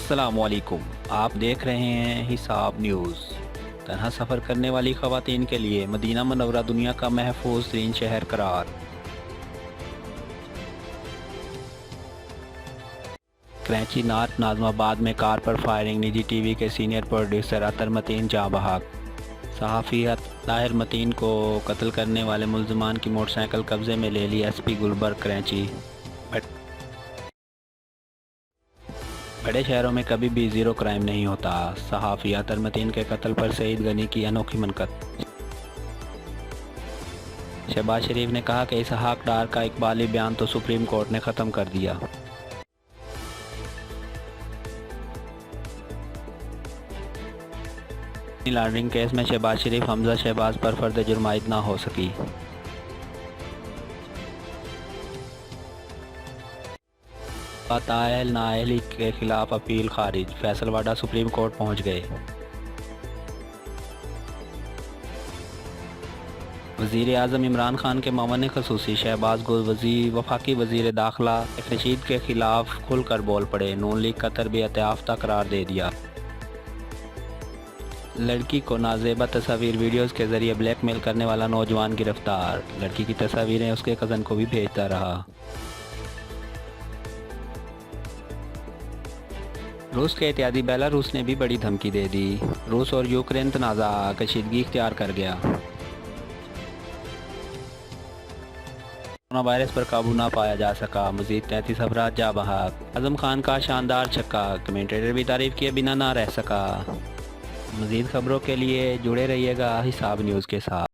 अस्सलामुअलैकुम। आप देख रहे हैं हिसाब न्यूज़। तन्हा सफ़र करने वाली ख़वातीन के लिए मदीना मनव्वरा दुनिया का महफूज तरीन शहर करार। कराची नॉर्थ नाज़माबाद में कार पर फायरिंग, निजी टीवी के सीनियर प्रोड्यूसर अतर मतीन जाँ बहक। सहाफ़ी ताहिर मतीन को कत्ल करने वाले मुल्ज़मान की मोटरसाइकिल कब्ज़े में ले ली एसपी गुलबर्ग कराची। बड़े शहरों में कभी भी ज़ीरो क्राइम नहीं होता। सहाफ़ी अतर मतीन के कत्ल पर सईद गनी की अनोखी मनकत। शहबाज शरीफ ने कहा कि इसहाक डार का इकबाली बयान तो सुप्रीम कोर्ट ने ख़त्म कर दिया। मनी लॉन्ड्रिंग केस में शहबाज शरीफ हमजा शहबाज पर फर्द जुर्म आयद ना हो सकी। तायल नाअहली के खिलाफ अपील खारिज, फैसलवाडा सुप्रीम कोर्ट पहुंच गए। वज़ीर आज़म इमरान खान के मामले खसूसी शहबाज वफाकी वज़ीर दाखिला रशीद के खिलाफ खुलकर बोल पड़े। नून लीग का तरबियत याफ्ता करार दे दिया। लड़की को नाजेबा तस्वीर वीडियोज़ के ज़रिए ब्लैकमेल करने वाला नौजवान गिरफ्तार। लड़की की तस्वीरें उसके कज़न को भी भेजता रहा। रूस के इत्यादी बेलारूस ने भी बड़ी धमकी दे दी। रूस और यूक्रेन तनाज़ा कशीदगी इख्तियार कर गया। कोरोना वायरस पर काबू ना पाया जा सका, मज़ीद 33 अफराद जा बहक। आज़म खान का शानदार छक्का, कमेंटेटर भी तारीफ किए बिना ना रह सका। मज़ीद खबरों के लिए जुड़े रहिएगा हिसाब न्यूज़ के साथ।